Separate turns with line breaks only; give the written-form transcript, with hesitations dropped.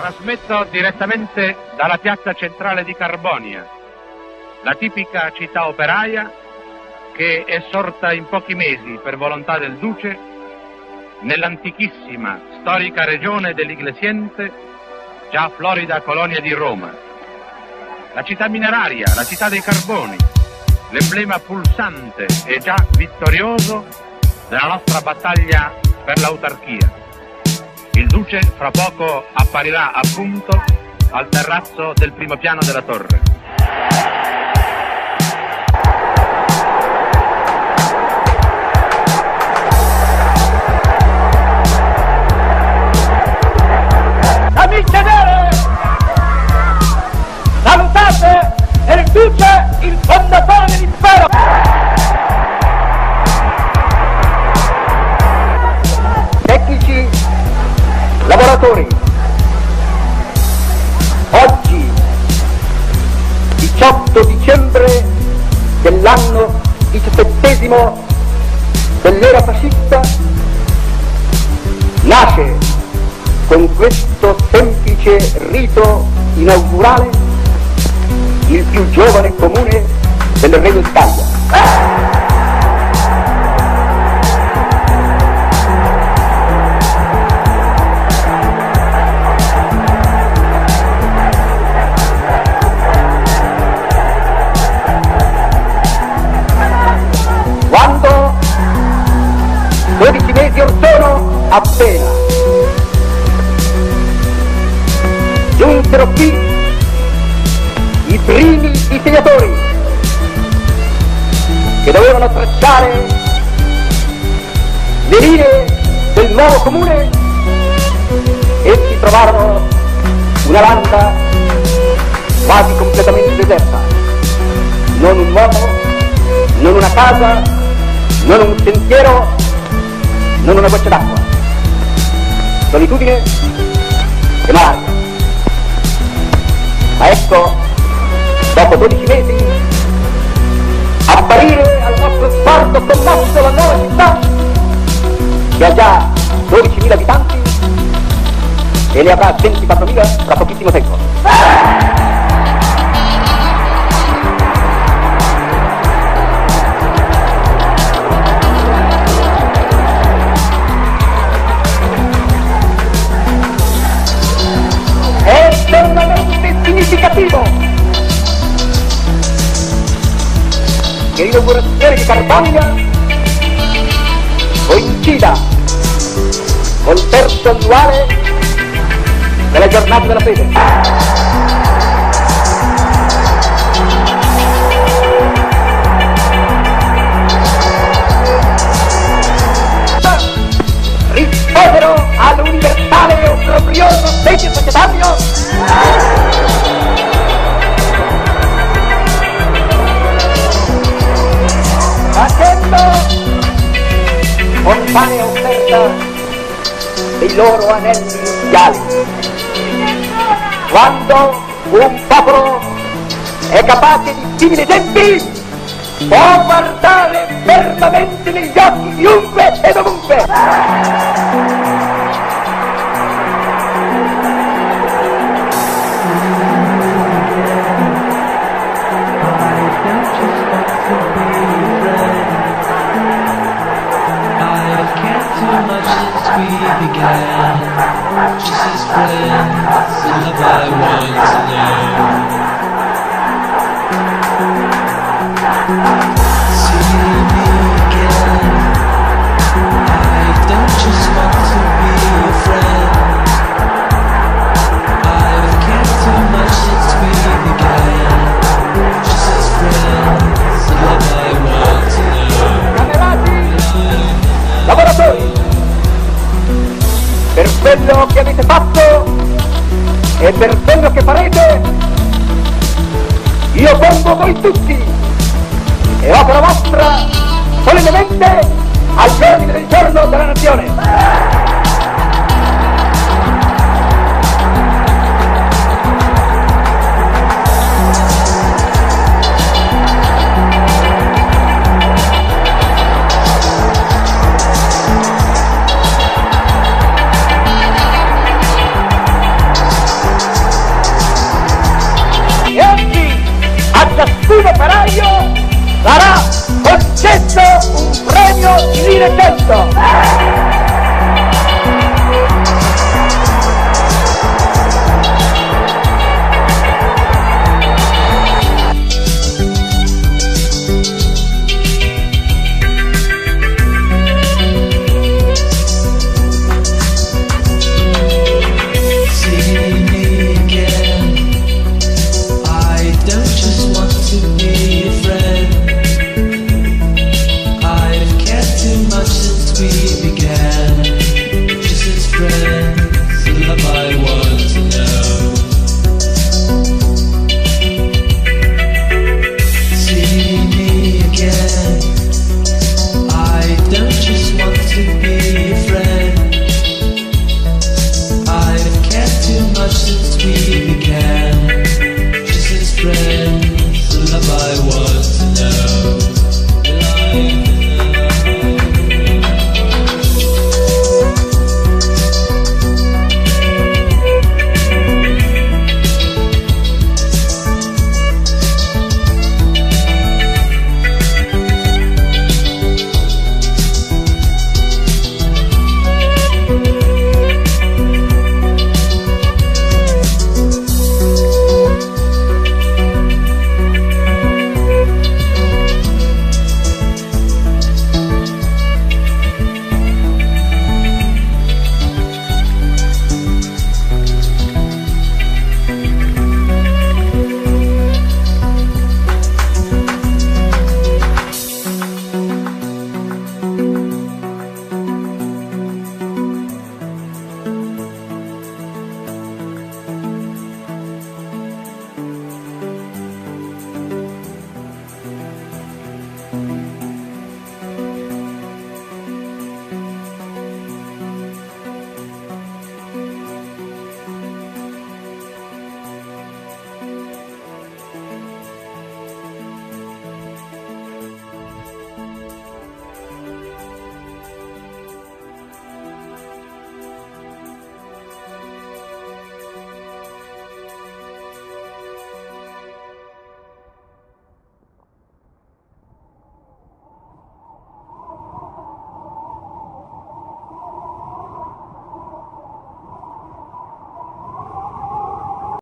Trasmetto direttamente dalla piazza centrale di Carbonia, la tipica città operaia che è sorta in pochi mesi per volontà del Duce nell'antichissima, storica regione dell'Iglesiente, già florida colonia di Roma. La città mineraria, la città dei carboni, l'emblema pulsante e già vittorioso della nostra battaglia per l'autarchia. Il Duce fra poco apparirà appunto al terrazzo del primo piano della torre.
Amici vere, salutate il Duce, il fondatore dell'impero. Tecnici, lavoratori, oggi 18 dicembre dell'anno 17° dell'era fascista nasce con questo semplice rito inaugurale il più giovane comune del Regno d'Italia. Quando 12 mesi or sono appena giunsero qui i primi disegnatori che dovevano tracciare le linee del nuovo comune, essi trovarono una landa quasi completamente deserta, non un uomo, non una casa, non un sentiero, non una goccia d'acqua, solitudine e malaria. Ma ecco, dopo 12 mesi, apparire al nostro sguardo commosso la nuova città, che ha già 12.000 abitanti e ne avrà 24.000 tra pochissimo tempo. È estremamente significativo che l'inaugurazione di Carbonia coincida col terzo annuale della giornata della fede. Risposero all'universale e obbrobrioso segno societario facendo spontanea offerta dei loro anelli nuziali. Quando un popolo è capace di simili esempi, può guardare fermamente negli occhi chiunque e dovunque.
Just as friends, have I once known. See me again. I don't just want to be your friend. I've cared too much since we began. Just as friends, have I once known.
Camerati, lavoratori, per quello che avete fatto e per quello che farete, io pongo voi tutti e opera vostra solennemente all'ordine del giorno della nazione. 100!